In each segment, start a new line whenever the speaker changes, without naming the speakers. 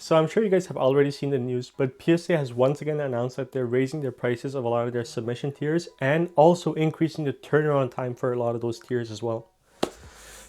So I'm sure you guys have already seen the news, but PSA has once again announced that they're raising their prices of a lot of their submission tiers and also increasing the turnaround time for a lot of those tiers as well.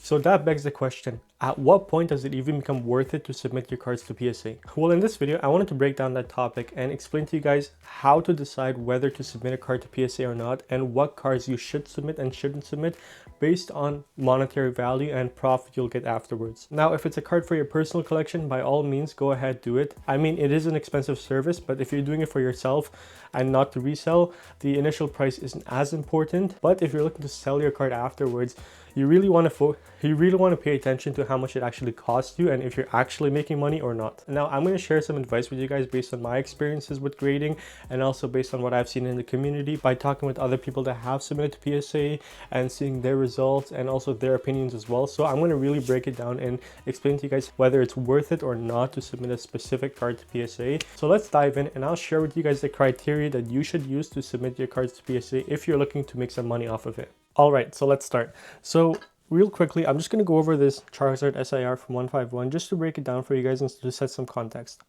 So that begs the question, at what point does it even become worth it to submit your cards to PSA? Well, in this video, I wanted to break down that topic and explain to you guys how to decide whether to submit a card to PSA or not, and what cards you should submit and shouldn't submit based on monetary value and profit you'll get afterwards. Now, if it's a card for your personal collection, by all means, go ahead, do it. I mean, it is an expensive service, but if you're doing it for yourself and not to resell, the initial price isn't as important. But if you're looking to sell your card afterwards, you really want to pay attention to how much it actually costs you and if you're actually making money or not. Now, I'm going to share some advice with you guys based on my experiences with grading and also based on what I've seen in the community by talking with other people that have submitted to PSA and seeing their results and also their opinions as well. So I'm going to really break it down and explain to you guys whether it's worth it or not to submit a specific card to PSA. So let's dive in and I'll share with you guys the criteria that you should use to submit your cards to PSA if you're looking to make some money off of it. All right, so let's start. So real quickly, I'm just going to go over this Charizard SIR from 151 just to break it down for you guys and to set some context.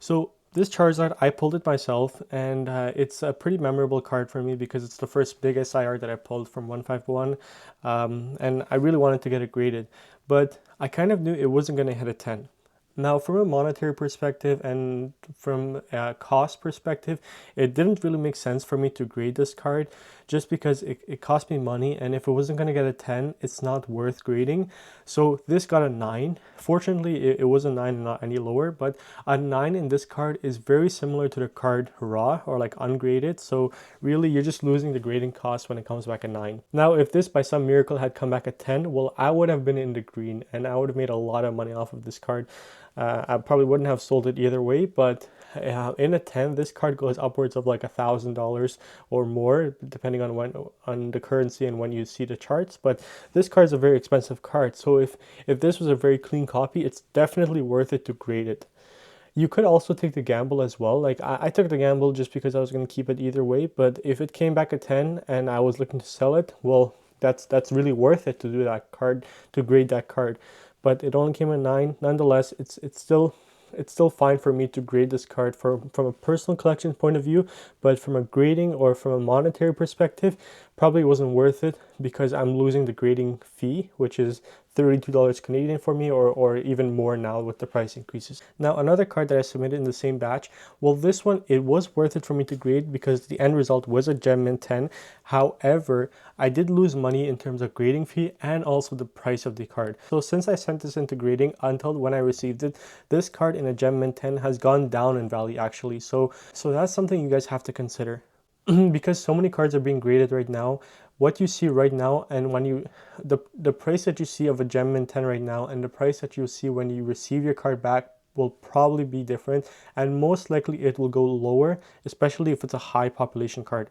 So this Charizard, I pulled it myself, and it's a pretty memorable card for me because it's the first big SIR that I pulled from 151, and I really wanted to get it graded, but I kind of knew it wasn't going to hit a 10. Now, from a monetary perspective and from a cost perspective, it didn't really make sense for me to grade this card just because it cost me money, and if it wasn't going to get a 10, it's not worth grading. So this got a 9. Fortunately, it was a 9 and not any lower, but a 9 in this card is very similar to the card raw or like ungraded. So really, you're just losing the grading cost when it comes back a 9. Now, if this by some miracle had come back a 10, well, I would have been in the green and I would have made a lot of money off of this card. I probably wouldn't have sold it either way, but in a 10, this card goes upwards of like $1,000 or more, depending on the currency and when you see the charts. But this card is a very expensive card, so if this was a very clean copy, it's definitely worth it to grade it. You could also take the gamble as well. Like I took the gamble just because I was going to keep it either way. But if it came back at 10 and I was looking to sell it, well, that's really worth it to do that card, to grade that card. But it only came at 9. Nonetheless, it's still fine for me to grade this card from a personal collection point of view, but from a grading or from a monetary perspective, probably wasn't worth it because I'm losing the grading fee, which is $32 Canadian for me, or even more now with the price increases. Now, another card that I submitted in the same batch, well, this one, it was worth it for me to grade because the end result was a Gem Mint 10. However, I did lose money in terms of grading fee and also the price of the card. So since I sent this into grading until when I received it, this card in a Gem Mint 10 has gone down in value actually. So that's something you guys have to consider. Because so many cards are being graded right now, what you see right now and when you the price that you see of a Gem Mint 10 right now and the price that you see when you receive your card back will probably be different, and most likely it will go lower, especially if it's a high population card.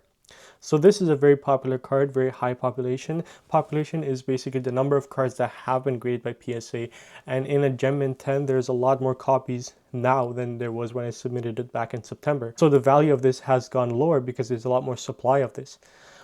So this is a very popular card, very high population. Population is basically the number of cards that have been graded by PSA. And in a Gem Mint 10, there's a lot more copies now than there was when I submitted it back in September. So the value of this has gone lower because there's a lot more supply of this.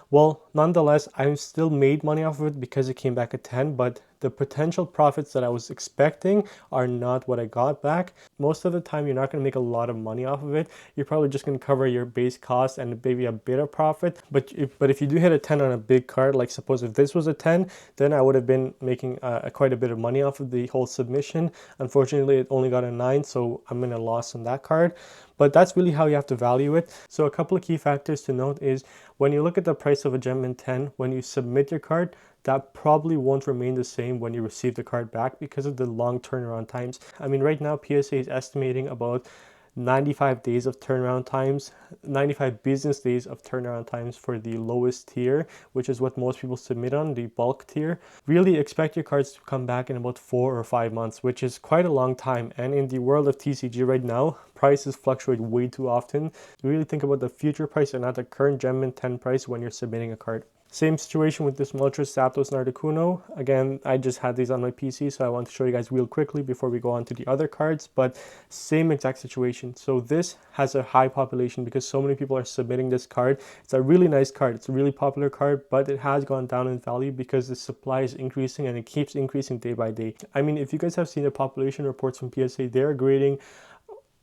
Well, nonetheless, I still made money off of it because it came back at 10, but the potential profits that I was expecting are not what I got back. Most of the time, you're not going to make a lot of money off of it. You're probably just going to cover your base cost and maybe a bit of profit. But if you do hit a 10 on a big card, like suppose if this was a 10, then I would have been making quite a bit of money off of the whole submission. Unfortunately, it only got a 9, so I'm in a loss on that card. But that's really how you have to value it. So a couple of key factors to note is when you look at the price of a Gem Mint 10, when you submit your card, that probably won't remain the same when you receive the card back because of the long turnaround times. I mean, right now, PSA is estimating about 95 days of turnaround times, 95 business days of turnaround times for the lowest tier, which is what most people submit on, the bulk tier. Really expect your cards to come back in about 4 or 5 months, which is quite a long time. And in the world of TCG right now, prices fluctuate way too often. Really think about the future price and not the current Gem Mint 10 price when you're submitting a card. Same situation with this Moltres, Zapdos, and Articuno. Again, I just had these on my PC, so I want to show you guys real quickly before we go on to the other cards, but same exact situation. So this has a high population because so many people are submitting this card. It's a really nice card. It's a really popular card, but it has gone down in value because the supply is increasing and it keeps increasing day by day. I mean, if you guys have seen the population reports from PSA, they're grading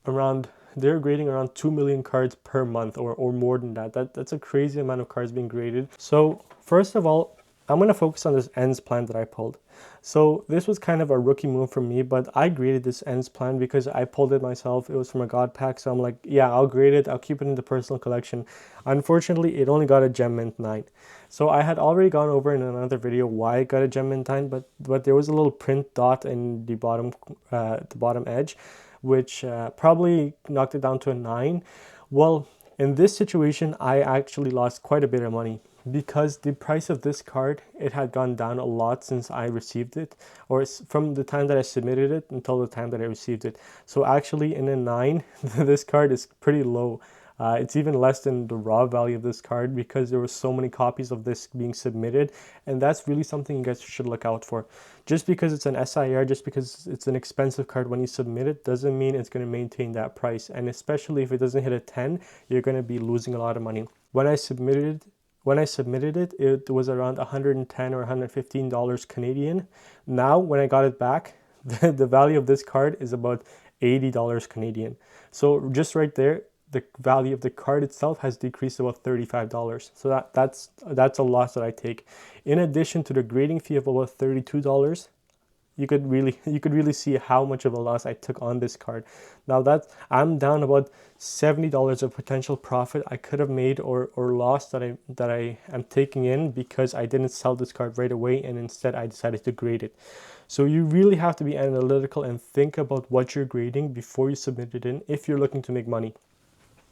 around, they're grading around 2 million cards per month, or more than that. That's a crazy amount of cards being graded. So first of all, I'm going to focus on this ends plan that I pulled. So this was kind of a rookie move for me, but I graded this ends plan because I pulled it myself. It was from a god pack, so I'm like, yeah, I'll grade it. I'll keep it in the personal collection. Unfortunately, it only got a gem mint 9. So I had already gone over in another video why it got a gem mint 9, but there was a little print dot in the bottom edge, which probably knocked it down to a 9. Well, in this situation, I actually lost quite a bit of money because the price of this card, it had gone down a lot since I received it, or from the time that I submitted it until the time that I received it. So actually in a 9, this card is pretty low. It's even less than the raw value of this card because there were so many copies of this being submitted, and that's really something you guys should look out for. Just because it's an SIR, just because it's an expensive card when you submit it, doesn't mean it's going to maintain that price. And especially if it doesn't hit a 10, you're going to be losing a lot of money. When I submitted it, it was around $110 or $115 Canadian. Now, when I got it back, the value of this card is about $80 Canadian. So just right there, the value of the card itself has decreased about $35. So that's a loss that I take. In addition to the grading fee of about $32, you could really see how much of a loss I took on this card. Now that I'm down about $70 of potential profit I could have made or lost that I am taking in because I didn't sell this card right away, and instead I decided to grade it. So you really have to be analytical and think about what you're grading before you submit it in if you're looking to make money.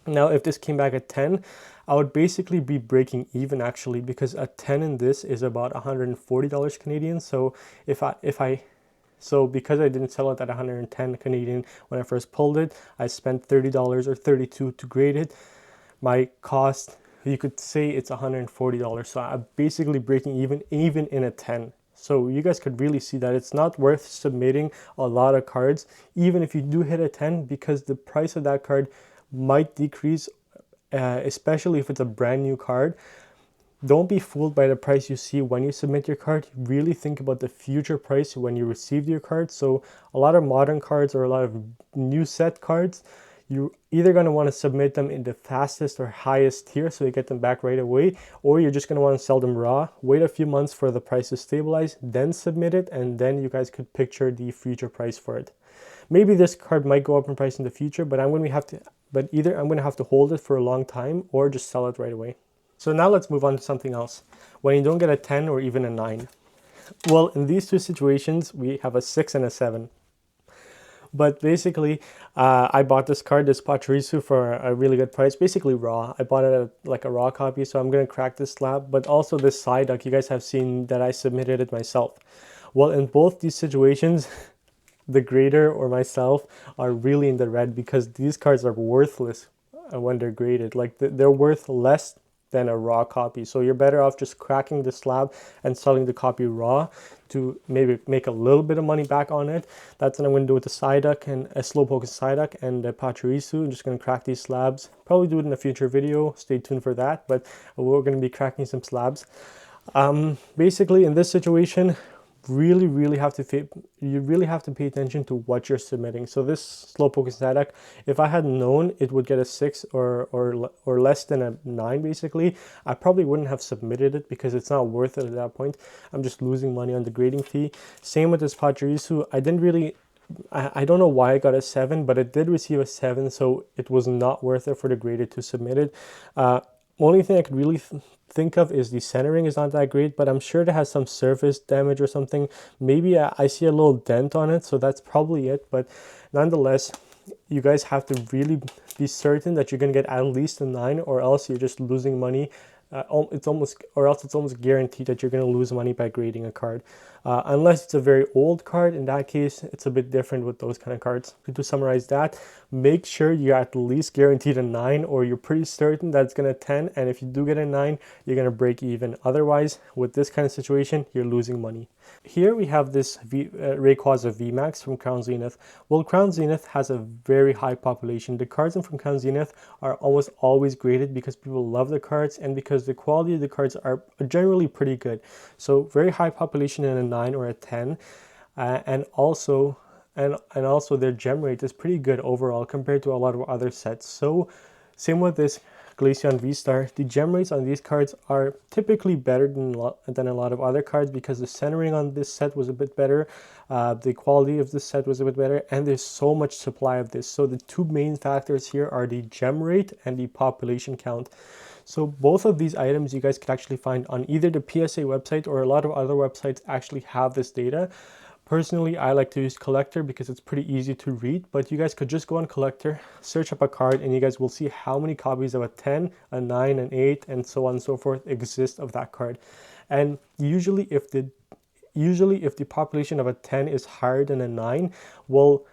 Now, if this came back at 10, I would basically be breaking even actually, because a 10 in this is about $140 Canadian. So so because I didn't sell it at 110 Canadian when I first pulled it, I spent $30 or $32 to grade it. My cost, you could say it's $140. So I'm basically breaking even in a 10. So you guys could really see that it's not worth submitting a lot of cards, even if you do hit a 10, because the price of that card might decrease, especially if it's a brand new card. Don't be fooled by the price you see when you submit your card. Really think about the future price when you receive your card. So a lot of modern cards or a lot of new set cards, you're either going to want to submit them in the fastest or highest tier so you get them back right away, or you're just going to want to sell them raw, wait a few months for the price to stabilize, then submit it, and then you guys could picture the future price for it. Maybe this card might go up in price in the future, but either I'm going to have to hold it for a long time or just sell it right away. So now let's move on to something else. When you don't get a 10 or even a 9. Well, in these two situations, we have a 6 and a 7. But basically, I bought this card, this Pachirisu, for a really good price, basically raw. I bought it at like a raw copy, so I'm going to crack this slab. But also this Psyduck, you guys have seen that I submitted it myself. Well, in both these situations, the grader or myself are really in the red because these cards are worthless when they're graded. Like they're worth less than a raw copy. So you're better off just cracking the slab and selling the copy raw to maybe make a little bit of money back on it. That's what I'm going to do with the Psyduck and a Slowpoke Psyduck and the Pachirisu. I'm just going to crack these slabs. Probably do it in a future video. Stay tuned for that. But we're going to be cracking some slabs. Basically, in this situation, you really have to pay attention to what you're submitting. So this Slowpoke Psyduck, if I had known it would get a 6 or less than a 9, basically, I probably wouldn't have submitted it because it's not worth it at that point. I'm just losing money on the grading fee. Same with this Pachirisu. I don't know why I got a 7, but it did receive a 7, so it was not worth it for the grader to submit it. Only thing I could really think of is the centering is not that great, but I'm sure it has some surface damage or something. Maybe I see a little dent on it, so that's probably it. But nonetheless, you guys have to really be certain that you're going to get at least a 9, or else you're just losing money. It's almost guaranteed that you're going to lose money by grading a card. Unless it's a very old card, in that case, it's a bit different with those kind of cards. To summarize that, make sure you're at least guaranteed a 9, or you're pretty certain that it's going to 10, and if you do get a 9, you're going to break even. Otherwise, with this kind of situation, you're losing money. Here we have this Rayquaza VMAX from Crown Zenith. Well, Crown Zenith has a very high population. The cards from Crown Zenith are almost always graded because people love the cards and because the quality of the cards are generally pretty good. So very high population in a 9 or a 10. And also and also their gem rate is pretty good overall compared to a lot of other sets. So same with this Glaceon V-Star, the gem rates on these cards are typically better than a lot of other cards because the centering on this set was a bit better, the quality of this set was a bit better, and there's so much supply of this. So the two main factors here are the gem rate and the population count. So both of these items you guys could actually find on either the PSA website, or a lot of other websites actually have this data. Personally, I like to use Collector because it's pretty easy to read, but you guys could just go on Collector, search up a card, and you guys will see how many copies of a 10, a 9, an 8, and so on and so forth exist of that card. And usually if the population of a 10 is higher than a 9, well,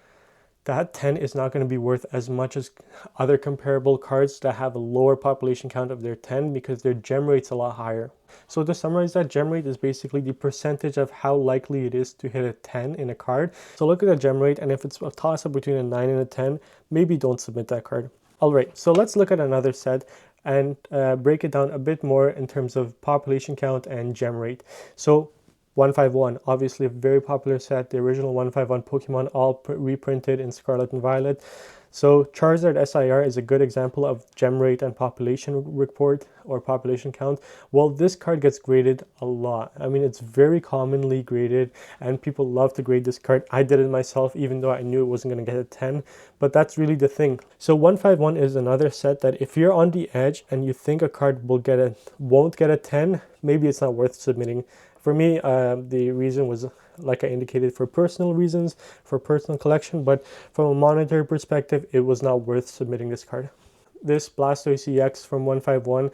that 10 is not going to be worth as much as other comparable cards that have a lower population count of their 10 because their gem rate's a lot higher. So to summarize, that gem rate is basically the percentage of how likely it is to hit a 10 in a card. So look at the gem rate, and if it's a toss-up between a 9 and a 10, maybe don't submit that card. Alright, so let's look at another set and break it down a bit more in terms of population count and gem rate. So 151, obviously a very popular set, the original 151 Pokemon, all reprinted in Scarlet and Violet. So Charizard SIR is a good example of gem rate and population report or population count. Well, this card gets graded a lot. I mean, it's very commonly graded and people love to grade this card. I did it myself even though I knew it wasn't going to get a 10, but that's really the thing. So 151 is another set that if you're on the edge and you think a card won't get a 10, maybe it's not worth submitting. For me, the reason was, like I indicated, for personal reasons, for personal collection, but from a monetary perspective, it was not worth submitting this card. This Blastoise EX from 151,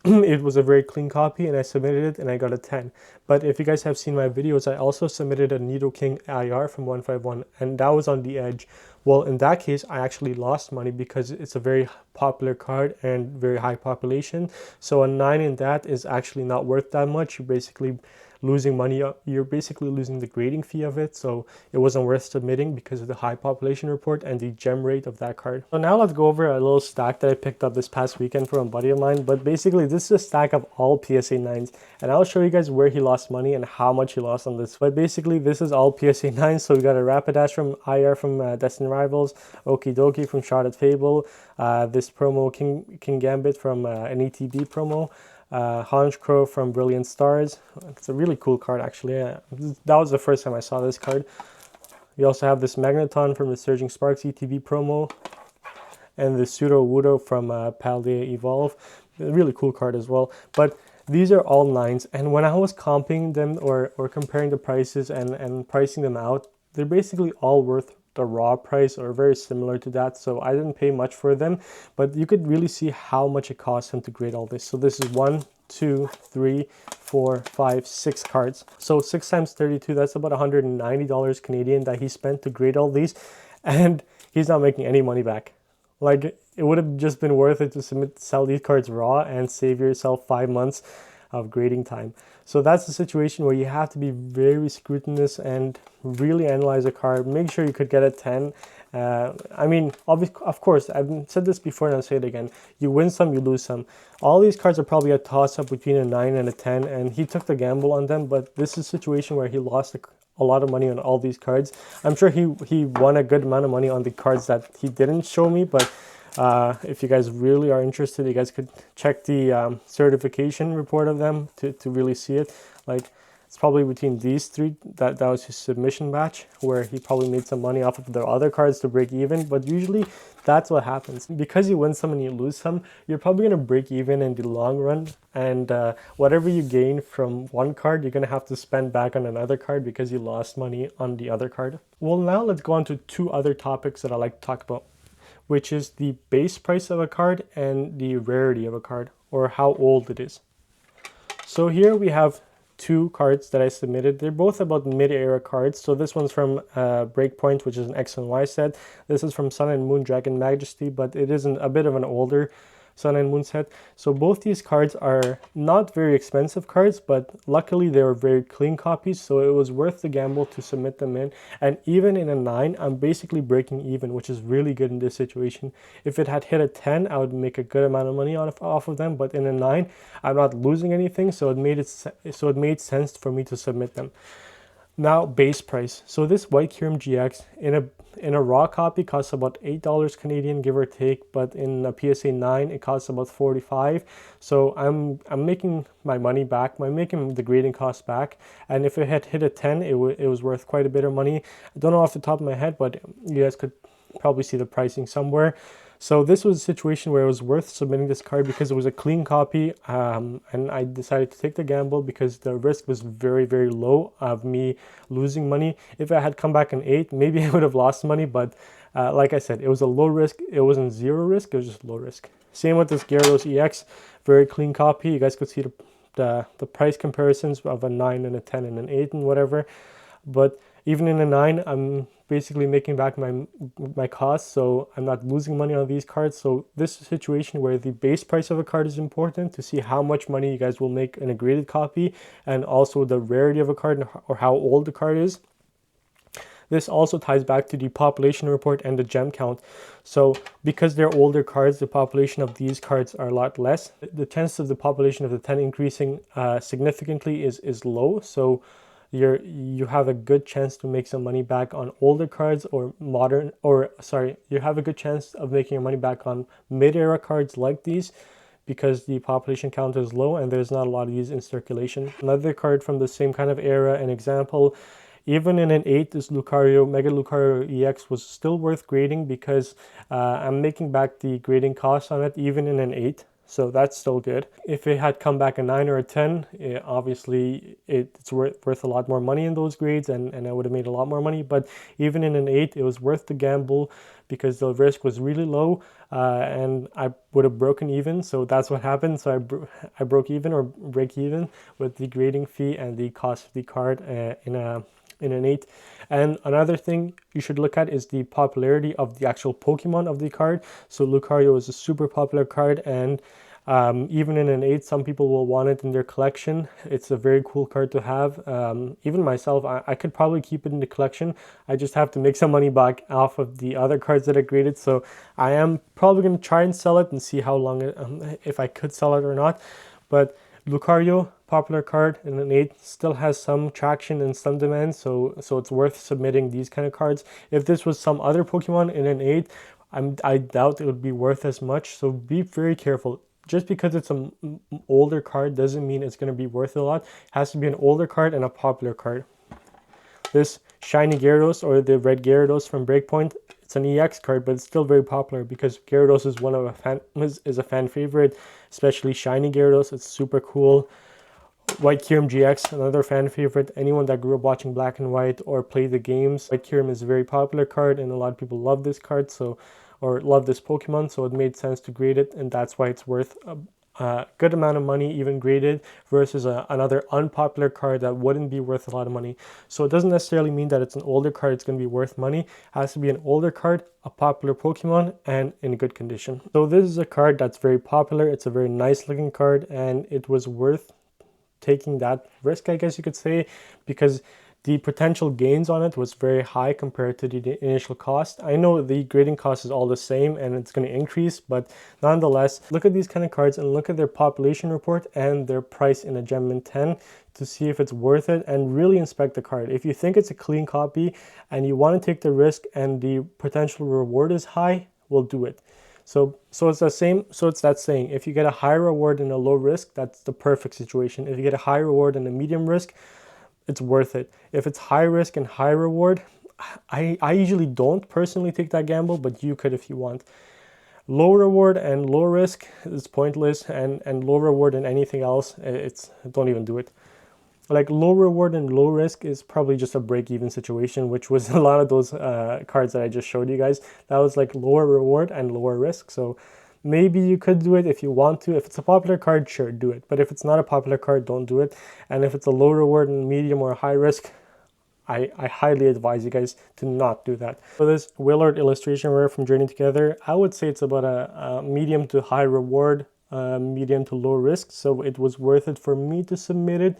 it was a very clean copy and I submitted it and I got a 10. But if you guys have seen my videos, I also submitted a Nidoking IR from 151 and that was on the edge. Well, in that case, I actually lost money because it's a very popular card and very high population. So a 9 in that is actually not worth that much. You're basically losing money. You're basically losing the grading fee of it. So it wasn't worth submitting because of the high population report and the gem rate of that card. So now let's go over a little stack that I picked up this past weekend from a buddy of mine. But basically this is a stack of all PSA 9s. And I'll show you guys where he lost money and how much he lost on this. But basically this is all PSA 9s. So we got a Rapidash from IR from Destiny Rivals, Okidoki from Shot at Fable, this promo King Gambit from an ETB promo, Honchkrow from Brilliant Stars. It's a really cool card actually. That was the first time I saw this card. We also have this Magneton from the Surging Sparks ETB promo, and the Pseudo Wudo from Paldea Evolve. A really cool card as well. But these are all 9s, and when I was comping them or comparing the prices and pricing them out, they're basically all worth the raw price or very similar to that, so I didn't pay much for them, but you could really see how much it cost him to grade all this. So this is 1, 2, 3, 4, 5, 6 cards. So 6 times 32, that's about $190 Canadian that he spent to grade all these, and he's not making any money back. Like, it would have just been worth it to sell these cards raw and save yourself 5 months of grading time. So that's the situation where you have to be very scrutinous and really analyze a card. Make sure you could get a 10. I mean, of course, I've said this before and I'll say it again. You win some, you lose some. All these cards are probably a toss-up between a 9 and a 10, and he took the gamble on them, but this is a situation where he lost a lot of money on all these cards. I'm sure he won a good amount of money on the cards that he didn't show me, but if you guys really are interested, you guys could check the certification report of them to really see it. Like, it's probably between these three. That was his submission batch where he probably made some money off of the other cards to break even, but usually that's what happens. Because you win some and you lose some, you're probably going to break even in the long run, and whatever you gain from one card, you're going to have to spend back on another card because you lost money on the other card. Well, now let's go on to two other topics that I like to talk about, which is the base price of a card and the rarity of a card, or how old it is. So here we have two cards that I submitted. They're both about mid-era cards. So this one's from Breakpoint, which is an X and Y set. This is from Sun and Moon Dragon Majesty, but it is a bit of an older Sun and Moon set. So both these cards are not very expensive cards, but luckily they were very clean copies, so it was worth the gamble to submit them in. And even in a 9, I'm basically breaking even, which is really good in this situation. If it had hit a 10, I would make a good amount of money off of them, but in a 9, I'm not losing anything, so it made sense for me to submit them. Now base price. So this White Curum GX in a raw copy costs about $8 Canadian, give or take, but in a PSA 9 it costs about 45. So I'm making my money back. I'm making the grading cost back, and if it had hit a 10, it was worth quite a bit of money. I don't know off the top of my head, but you guys could probably see the pricing somewhere. So this was a situation where it was worth submitting this card because it was a clean copy, and I decided to take the gamble because the risk was very, very low of me losing money. If I had come back an 8, maybe I would have lost money, but like I said, it was a low risk. It wasn't zero risk, it was just low risk. Same with this Gyarados EX, very clean copy. You guys could see the price comparisons of a 9 and a 10 and an 8 and whatever. But even in a 9, I'm basically making back my costs, so I'm not losing money on these cards. So this is a situation where the base price of a card is important to see how much money you guys will make in a graded copy, and also the rarity of a card or how old the card is. This also ties back to the population report and the gem count. So because they're older cards, the population of these cards are a lot less. The chance of the population of the 10 increasing significantly is low. So you have a good chance to make some money back on older cards or you have a good chance of making your money back on mid-era cards like these, because the population count is low and there's not a lot of these in circulation. Another card from the same kind of era, an example, even in an 8, this Lucario, Mega Lucario EX was still worth grading because I'm making back the grading costs on it even in an 8. So that's still good. If it had come back a 9 or a 10, obviously it's worth a lot more money in those grades, and I would have made a lot more money. But even in an 8, it was worth the gamble because the risk was really low, and I would have broken even. So that's what happened. So I broke even or break even with the grading fee and the cost of the card in an 8. And another thing you should look at is the popularity of the actual Pokemon of the card. So Lucario is a super popular card, and even in an 8, some people will want it in their collection. It's a very cool card to have. Even myself, I could probably keep it in the collection. I just have to make some money back off of the other cards that I graded. So I am probably going to try and sell it and see how long if I could sell it or not. But Lucario, popular card in an 8, still has some traction and some demand, so it's worth submitting these kind of cards. If this was some other Pokemon in an 8, I doubt it would be worth as much, so be very careful. Just because it's an older card doesn't mean it's going to be worth a lot. It has to be an older card and a popular card. This Shiny Gyarados, or the Red Gyarados from Breakpoint, it's an EX card, but it's still very popular because Gyarados is a fan favorite, especially Shiny Gyarados. It's super cool. White Curum GX, another fan favorite. Anyone that grew up watching Black and White or played the games, White Curum is a very popular card, and a lot of people love this card, or love this Pokemon, so it made sense to grade it, and that's why it's worth a good amount of money, even graded, versus another unpopular card that wouldn't be worth a lot of money. So it doesn't necessarily mean that it's an older card it's going to be worth money. It has to be an older card, a popular Pokemon, and in good condition. So this is a card that's very popular. It's a very nice looking card, and it was worth taking that risk, I guess you could say, because the potential gains on it was very high compared to the initial cost. I know the grading cost is all the same and it's going to increase, but nonetheless, look at these kind of cards and look at their population report and their price in a Gem Mint 10 to see if it's worth it, and really inspect the card. If you think it's a clean copy and you want to take the risk and the potential reward is high, we'll do it. So it's the same. So it's that saying, if you get a high reward and a low risk, that's the perfect situation. If you get a high reward and a medium risk, it's worth it. If it's high risk and high reward, I usually don't personally take that gamble, but you could if you want. Low reward and low risk is pointless, and low reward and anything else, don't even do it. Like low reward and low risk is probably just a break-even situation, which was a lot of those cards that I just showed you guys. That was like lower reward and lower risk. So maybe you could do it if you want to. If it's a popular card, sure, do it. But if it's not a popular card, don't do it. And if it's a low reward and medium or high risk, I highly advise you guys to not do that. So this Willard illustration rare from Journey Together, I would say it's about a medium to high reward, medium to low risk. So it was worth it for me to submit it.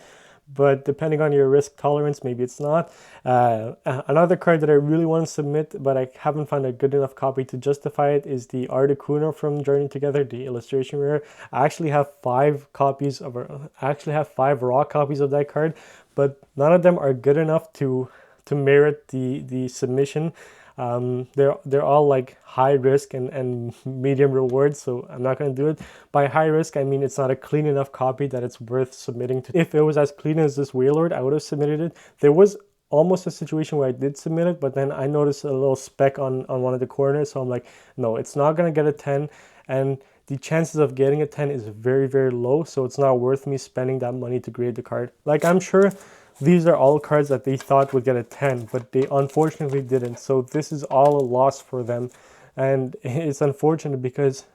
But depending on your risk tolerance, maybe it's not. Another card that I really want to submit, but I haven't found a good enough copy to justify it, is the Articuno from Journey Together, the illustration rare. I actually have 5 raw copies of that card, but none of them are good enough to merit the submission. They're all like high risk and medium reward, so I'm not going to do it. By high risk, I mean it's not a clean enough copy that it's worth submitting to. If it was as clean as this Wailord, I would have submitted it. There was almost a situation where I did submit it, but then I noticed a little speck on one of the corners, so I'm like, no, it's not going to get a 10, and the chances of getting a 10 is very, very low, so it's not worth me spending that money to grade the card. Like, I'm sure these are all cards that they thought would get a 10, but they unfortunately didn't. So this is all a loss for them. And it's unfortunate because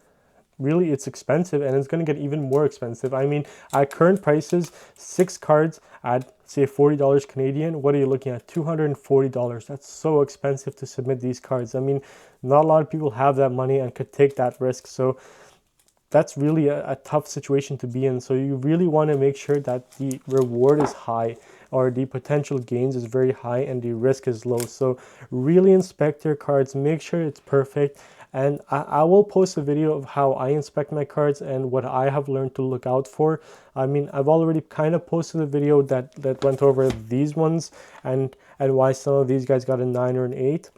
really it's expensive, and it's going to get even more expensive. I mean, at current prices, 6 cards at say $40 Canadian, what are you looking at? $240. That's so expensive to submit these cards. I mean, not a lot of people have that money and could take that risk. So that's really a tough situation to be in. So you really want to make sure that the reward is high, or the potential gains is very high, and the risk is low. So really inspect your cards, make sure it's perfect. And I will post a video of how I inspect my cards and what I have learned to look out for. I mean, I've already kind of posted a video that went over these ones and why some of these guys got a 9 or an 8.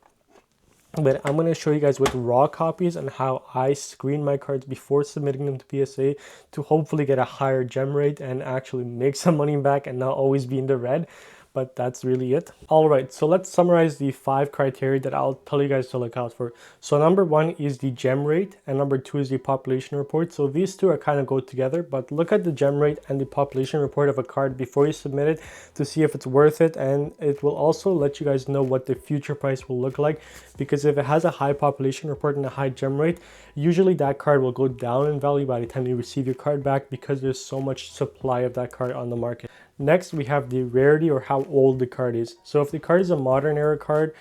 But I'm going to show you guys with raw copies and how I screen my cards before submitting them to PSA to hopefully get a higher gem rate and actually make some money back and not always be in the red. But that's really it. All right, so let's summarize the 5 criteria that I'll tell you guys to look out for. So number 1 is the gem rate, and number 2 is the population report. So these two are kind of go together, but look at the gem rate and the population report of a card before you submit it to see if it's worth it, and it will also let you guys know what the future price will look like, because if it has a high population report and a high gem rate, usually that card will go down in value by the time you receive your card back, because there's so much supply of that card on the market. Next, we have the rarity, or how old the card is. So if the card is a modern era card,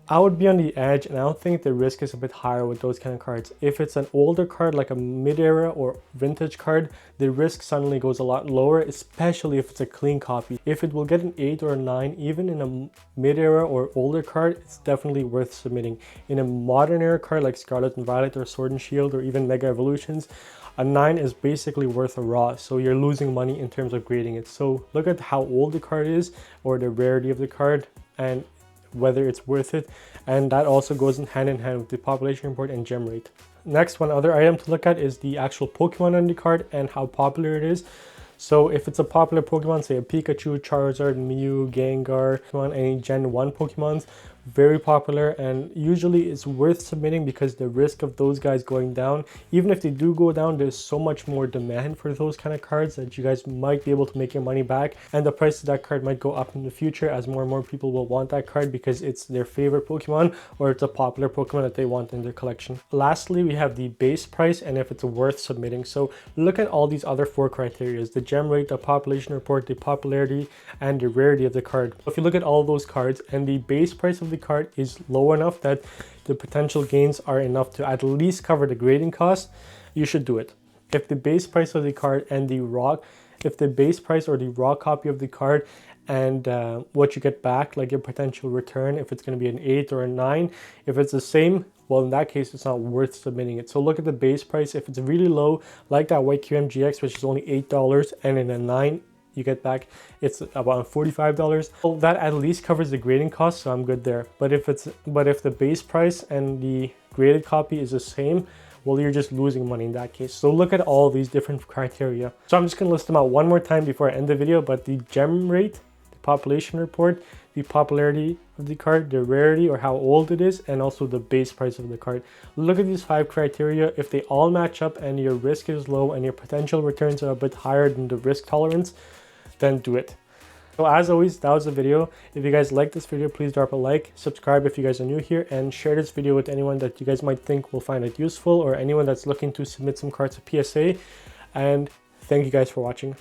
I would be on the edge, and I don't think the risk is a bit higher with those kind of cards. If it's an older card, like a mid-era or vintage card, the risk suddenly goes a lot lower, especially if it's a clean copy. If it will get an 8 or a 9, even in a mid-era or older card, it's definitely worth submitting. In a modern era card like Scarlet and Violet or Sword and Shield or even Mega Evolutions, a 9 is basically worth a raw, so you're losing money in terms of grading it. So look at how old the card is, or the rarity of the card, and whether it's worth it. And that also goes in hand with the population report and gem rate. Next, one other item to look at is the actual Pokemon on the card and how popular it is. So if it's a popular Pokemon, say a Pikachu, Charizard, Mew, Gengar, any Gen 1 Pokemons, very popular, and usually it's worth submitting because the risk of those guys going down, even if they do go down, there's so much more demand for those kind of cards that you guys might be able to make your money back, and the price of that card might go up in the future as more and more people will want that card because it's their favorite Pokemon, or it's a popular Pokemon that they want in their collection. Lastly, we have the base price and if it's worth submitting. So look at all these other 4 criteria: the gem rate, the population report, the popularity, and the rarity of the card. If you look at all those cards and the base price of the card is low enough that the potential gains are enough to at least cover the grading cost, you should do it. If the base price of the card and if the base price or the raw copy of the card and what you get back, like your potential return, if it's going to be an 8 or a 9, if it's the same, well, in that case, it's not worth submitting it. So look at the base price. If it's really low, like that white QMGX, which is only $8, and in a 9, you get back, it's about $45. Well, that at least covers the grading cost, so I'm good there. But if the base price and the graded copy is the same, well, you're just losing money in that case. So look at all these different criteria. So I'm just gonna list them out one more time before I end the video, but the gem rate, the population report, the popularity of the card, the rarity or how old it is, and also the base price of the card. Look at these 5 criteria. If they all match up and your risk is low and your potential returns are a bit higher than the risk tolerance, then do it. So as always, that was the video. If you guys like this video, please drop a like, subscribe if you guys are new here, and share this video with anyone that you guys might think will find it useful, or anyone that's looking to submit some cards to PSA. And thank you guys for watching.